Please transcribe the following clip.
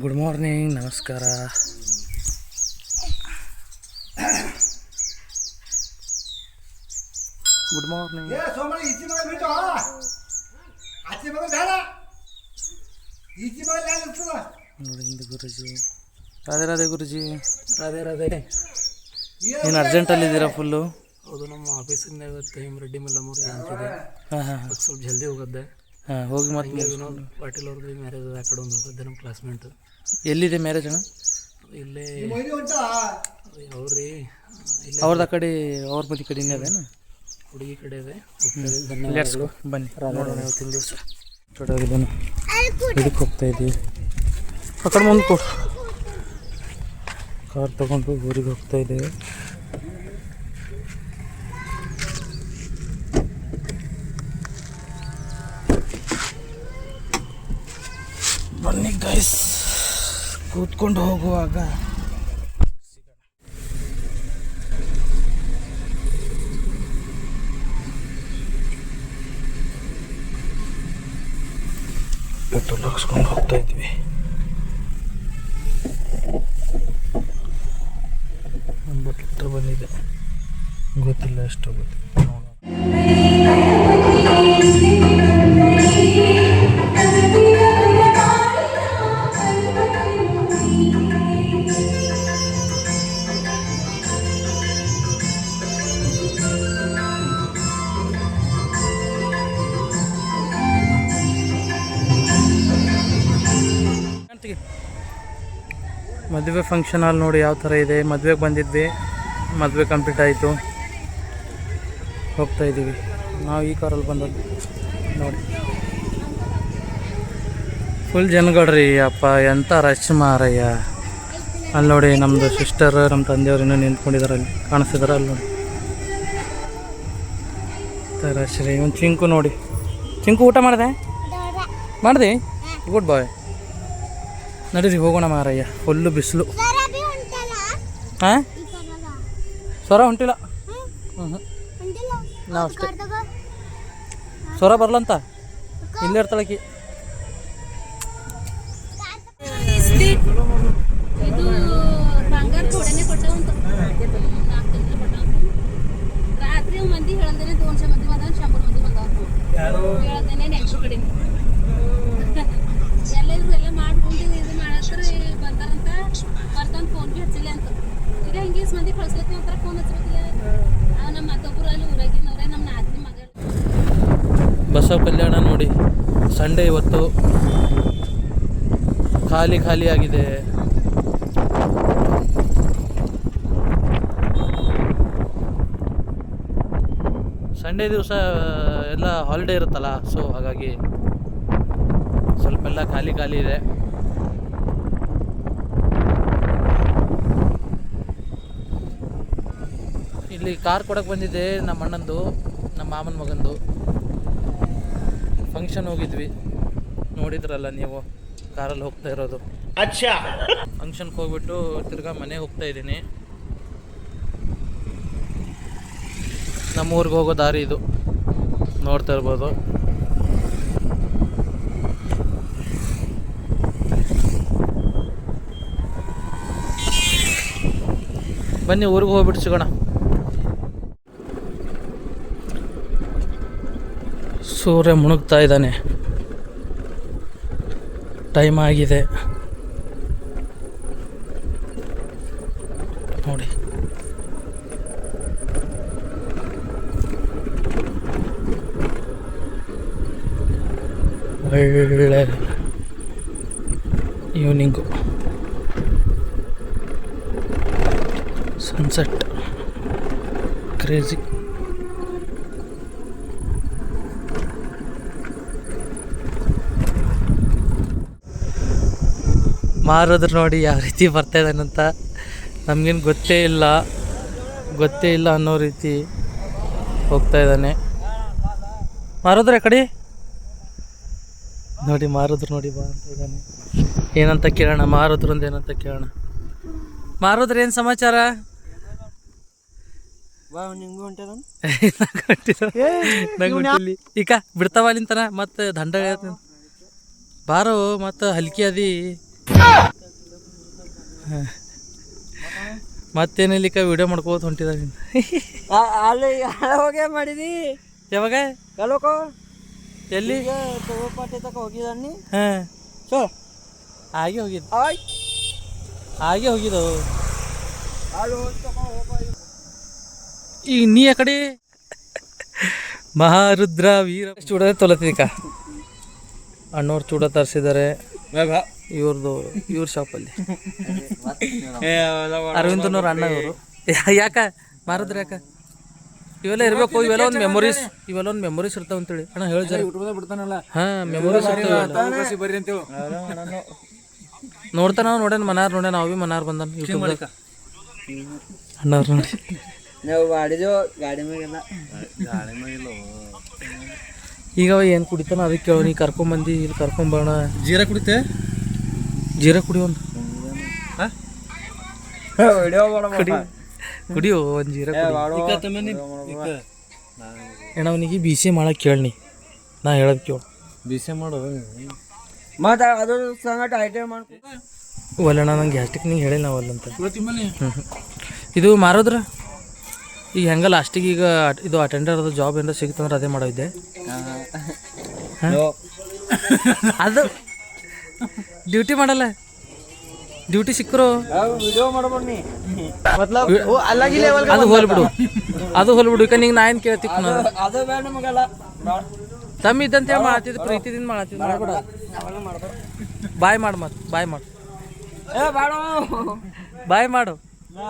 Good morning, ನಮಸ್ಕಾರ. Good morning. ನೋಡಿ ಹಿಂದೆ ಗುರುಜಿ. ರಾಧೆ ರಾಧೆ ಗುರುಜಿ. ರಾಧೆ ರಾಧೆ. ಏನು ಅರ್ಜೆಂಟಲ್ಲಿದ್ದೀರಾ ಫುಲ್ಲು? ಹೌದು, ನಮ್ಮ ಆಫೀಸಿಂದ ಇವತ್ತು ಹಿಮರೆಡ್ಡಿ ಮಲ್ಲಮ್ಮವ್ರು ಅಂತಿದೆ. ಹಾಂ ಹಾಂ, ಸ್ವಲ್ಪ ಜಲ್ದಿ ಹೋಗದ್ದೆ. ಹಾಂ, ಹೋಗಿ ಮತ್ತೆ ವಿನೋದ್ ಪಾಟೀಲ್ ಅವ್ರದ್ದು ಮ್ಯಾರೇಜ್ ಅದ, ಆ ಕಡೆ ಒಂದು ಹೋಗದ್ದೆ. ನಮ್ಮ ಕ್ಲಾಸ್ಮೇಟ್. ಎಲ್ಲಿದೆ ಮ್ಯಾರೇಜ್ ಅಣ್ಣ? ಇಲ್ಲೇ ಅವ್ರಿ ಇಲ್ಲ, ಅವ್ರದ್ದು ಆ ಕಡೆ, ಅವ್ರ ಮನೆ ಕಡೆನೇ ಅದೇನು? ಹುಡುಗಿ ಕಡೆ ಇದೆ. ಬನ್ನಿ ನೋಡೋಣ ಇವತ್ತಿನ ದಿವಸ. ಚೋಟಾಗಿದ್ದೇನೆ, ಇದಕ್ಕೆ ಹೋಗ್ತಾ ಇದ್ದೀವಿ. ಆ ಕಡೆ ಮುಂದೆ ಕೊಡು. ಕಾರ್ ತಗೊಂಡು ಊರಿಗೆ ಹೋಗ್ತಾ ಇದ್ದೇವೆ. ಬನ್ನಿ ಗೈಸ್, ಕೂತ್ಕೊಂಡು ಹೋಗುವಾಗ ಪೆಟ್ರೋಲ್ ಹಾಕ್ಸ್ಕೊಂಡು ಹೋಗ್ತಾ ಇದ್ವಿ. 9 ಲೀಟರ್ ಬಂದಿದೆ, ಗೊತ್ತಿಲ್ಲ ಎಷ್ಟು ಗೊತ್ತಿಲ್ಲ. ಮದುವೆ ಫಂಕ್ಷನ್ ಹಾಲ್ ನೋಡಿ ಯಾವ ಥರ ಇದೆ. ಮದುವೆಗೆ ಬಂದಿದ್ವಿ, ಮದುವೆ ಕಂಪ್ಲೀಟ್ ಆಯಿತು, ಹೋಗ್ತಾ ಇದ್ದೀವಿ. ನಾವು ಈ ಕಾರಲ್ಲಿ ಬಂದದ್ದು ನೋಡಿ. ಫುಲ್ ಜನಗಳ್ರಿ ಅಪ್ಪ, ಎಂಥ ರಶ್ ಮಾರಯ್ಯ. ಅಲ್ಲಿ ನೋಡಿ, ನಮ್ಮದು ಸಿಸ್ಟರ್, ನಮ್ಮ ತಂದೆಯವ್ರು ಇನ್ನೂ ನಿಂತ್ಕೊಂಡಿದ್ದಾರೆ, ಅಲ್ಲಿ ಕಾಣಿಸ್ತಿದ್ದಾರೆ. ಅಲ್ಲಿ ನೋಡಿ ರಶ್ ರೀ. ಒಂದು ಚಿಂಕು ನೋಡಿ. ಚಿಂಕು ಊಟ ಮಾಡಿದೆ? ಮಾಡಿದೆ. ಗುಡ್ ಬಾಯ್. ನಡೀರಿ ಹೋಗೋಣ ಮಾರಯ್ಯ, ಫುಲ್ಲು ಬಿಸಿಲು. ಹಾಂ, ಸ್ವರ ಹೊಂಟಿಲ್ಲ. ನಾವು ಅಷ್ಟೇ. ಸ್ವರ ಬರಲಂತ ಇಲ್ಲೇ ಇರ್ತಾಳಕಿ. ರಾತ್ರಿ ಮಂದಿ ಹೇಳಂದೇನೆ 200 ಮಂದಿ ಬಂದ, 100 ಮಂದಿ ಬಂದವ್ರು ಹೇಳಂದೇನೆ ನೆಕ್ಸ್ಟ್ ಕಡೆ ಎಲ್ಲರೂ ಎಲ್ಲ ಮಾಡ್ಕೊಂಡು ಇದು ಮಾಡತ್ತಾರೆ. ಬಂದಾರಂತ ಬರ್ತಂದು ಫೋನ್ ಭೀ ಹಚ್ಚಿಲ್ಲ ಅಂತ. ಈಗ ಹಿಂಗೆ ಮಂದಿ ಕಳ್ಸ್ಲತ್ತಿ ಒಂಥರ ಫೋನ್ ಹಚ್ಬೇಕಿಲ್ಲ. ನಮ್ಮ ಮತ್ತೊಬ್ಬರು ಅಲ್ಲಿ ಊರಾಗಿನವ್ರೆ, ನಮ್ಮ ನಾದಿನಿ ಮಗ. ಬಸವ ಕಲ್ಯಾಣ ನೋಡಿ, ಸಂಡೇ ಇವತ್ತು ಖಾಲಿ ಖಾಲಿ ಆಗಿದೆ. ಸಂಡೇ ದಿವಸ ಎಲ್ಲ ಹಾಲಿಡೇ ಇರುತ್ತಲ್ಲ, ಸೊ ಹಾಗಾಗಿ ಸ್ವಲ್ಪ ಎಲ್ಲ ಖಾಲಿ ಖಾಲಿ ಇದೆ. ಇಲ್ಲಿ ಕಾರ್ ಕೊಡಕ್ಕೆ ಬಂದಿದ್ದೆ, ನಮ್ಮ ಅಣ್ಣಂದು, ನಮ್ಮ ಮಾಮನ ಮಗಂದು ಫಂಕ್ಷನ್ ಹೋಗಿದ್ವಿ. ನೋಡಿದ್ರಲ್ಲ ನೀವು, ಕಾರಲ್ಲಿ ಹೋಗ್ತಾ ಇರೋದು. ಅಚ್ಚಾ, ಫಂಕ್ಷನ್ಗೆ ಹೋಗ್ಬಿಟ್ಟು ತಿರ್ಗಾ ಮನೆಗೆ ಹೋಗ್ತಾ ಇದ್ದೀನಿ. ನಮ್ಮ ಊರಿಗೆ ಹೋಗೋ ದಾರಿ ಇದು, ನೋಡ್ತಾ ಇರ್ಬೋದು. ಬನ್ನಿ ಊರಿಗೆ ಹೋಗ್ಬಿಟ್ಟು ಸಿಗೋಣ. ಸೂರ್ಯ ಮುಳುಗ್ತಾ ಇದ್ದಾನೆ, ಟೈಮ್ ಆಗಿದೆ ನೋಡಿ. ಒಳ್ಳೆ ಈವ್ನಿಂಗು, ಸನ್ಸೆಟ್ ಕ್ರೇಜಿ. ಮಾರೋದ್ರು ನೋಡಿ ಯಾವ ರೀತಿ ಬರ್ತಾ ಇದ್ದಾನಂತ. ನಮಗೇನು ಗೊತ್ತೇ ಇಲ್ಲ ಅನ್ನೋ ರೀತಿ ಹೋಗ್ತಾ ಇದ್ದಾನೆ. ಮಾರೋದ್ರೆ ಕಡೆ ನೋಡಿ, ಮಾರೋದ್ರು ನೋಡಿ ಬಾ ಅಂತ ಇದ್ದಾನೆ. ಏನಂತ ಕೇಳೋಣ, ಮಾರೋದ್ರು ಅಂತ ಏನಂತ ಕೇಳೋಣ. ಮಾರೋದ್ರೆ ಏನು ಸಮಾಚಾರ? ನಂಗೆ ಈಗ ಬಿಡ್ತಾವ ಅಲ್ಲಿಂತನ ಮತ್ತೆ ದಂಡ ಬಾರೋ ಮತ್ತು ಹಲ್ಕಿ ಅದಿ ಮತ್ತೇನಿಲ್ಲಿಕ ವಿಡಿಯೋ ಮಾಡ್ಕೋತ ಹೊಂಟಿದ ನೀನು ಅಲ್ಲಿ ಹೋಗೇ ಮಾಡಿದಿ ಯಾವಾಗ ಕಲೋಕೋ ಎಲ್ಲಿ ಪಾಟಿ ತಕ ಹೋಗಿದ್ದಾನಿ ಹಾಂ ಚೋ ಹಾಗೆ ಹೋಗಿದ್ದು ಆಯ್ ಹಾಗೆ ಹೋಗಿದ್ದು ಅಲ್ಲಿ ಈಗ ನೀ ಆ ಕಡೆ ಮಹಾರುದ್ರ ವೀರ ಚೂಡದೆ ತೊಲತಿಕ ಅಣ್ಣವ್ರು ಚೂಡ ತರಿಸಿದ್ದಾರೆ ಇವ್ರ ಶಾಪಲ್ಲಿ ಅರವಿಂದನವ್ರ ಅಣ್ಣ ಇವರು ಯಾಕ ಮಾರಿದ್ರೆ ಯಾಕ ಇವೆಲ್ಲ ಇರಬೇಕು ಇವೆಲ್ಲ ಒಂದು ಮೆಮೊರೀಸ್ ಇರ್ತಾವ ಅಂತೇಳಿ ಅಣ್ಣ ಹೇಳಿ ಜರ ಬಿಡ್ತಾನಲ್ಲ ಹಾಂ ಮೆಮೊರೀಸ್ ಬರ್ರಿ ಅಂತೇಳು ನೋಡ್ತಾನ ನೋಡ್ಯಾನ ಮನಾರ್ ನೋಡ್ಯಾನ ನಾವು ಭೀ ಮನಾರ್ ಬಂದಾನ ಯೂಟ್ಯೂಬ್ದಾಗ ಅಣ್ಣವ್ರು ನೋಡಿ ನಾವು ಮಾಡಿದೆವು ಗಾಡಿ ಮ್ಯಾಗೆಲ್ಲ ಈಗ ಅವ ಏನು ಕುಡಿತಾನ ಅದಕ್ಕೆ ಕೇಳೋ ನೀ ಕರ್ಕೊಂಬಂದು ಇಲ್ಲಿ ಕರ್ಕೊಂಬೋಣ ಜೀರಾ ಕುಡಿತೆ ಜೀರಾ ಕುಡಿಯೋನ್ ವಿಡಿಯೋ ಕುಡಿಯೋ ಒಂದು ಜೀರಾ ಅಣ್ಣ ಅವನಿಗೆ ಬಿ ಸಿ ಮಾಡಕ್ಕೆ ಕೇಳಿ ನಾ ಹೇಳೋದು ಕೇಳು ಬಿಸಿ ಮಾಡು ಮತ್ತೆ ಅದ್ರ ಸಂಗಟ ಐಟಮ್ ಮಾಡ್ಕೊ ಒಲ್ಲಣ್ಣ ನಂಗೆ ಗ್ಯಾಸ್ಟಿಕ್ ನಿಂಗೆ ಹೇಳಿಲ್ಲ ನಾವು ಅಲ್ಲಂತ ಇದು ಮಾರೋದ್ರ ಈಗ ಹೆಂಗ ಲಾಸ್ಟಿಗೆ ಈಗ ಇದು ಅಟೆಂಡರ್ದು ಜಾಬ್ ಏನಾರ ಸಿಗ್ತಂದ್ರೆ ಅದೇ ಮಾಡೋದಿದ್ದೆ ಅದು ಡ್ಯೂಟಿ ಮಾಡಲ್ಲ ಡ್ಯೂಟಿ ಸಿಕ್ಕರು ವಿಡಿಯೋ ಮಾಡ್ಬಣ್ಣಿ ಮತ್ಲಬ್ ಅಲ್ಲಾಗಿ ಲೆವೆಲ್ ಅದು ಹೋಲ್ಬಿಡು ಈಗ ನಿಂಗೆ ನಾ ಏನು ಕೇಳ್ತಿ ಅದು ಬೇಡ ನಮಗಲ್ಲ ತಮ್ಮ ಇದ್ದಂತೆ ಮಾಡತ್ತಿದ್ದು ಪ್ರೀತಿದಿಂದ ಮಾಡತ್ತಿದ್ದು ಮಾಡ್ಬೇಡ ಬಾಯ್ ಮಾಡು ಮತ್ತೆ ಬಾಯ್ ಮಾಡು ಏ ಬೇಡ ಬಾಯ್ ಮಾಡು ನಾ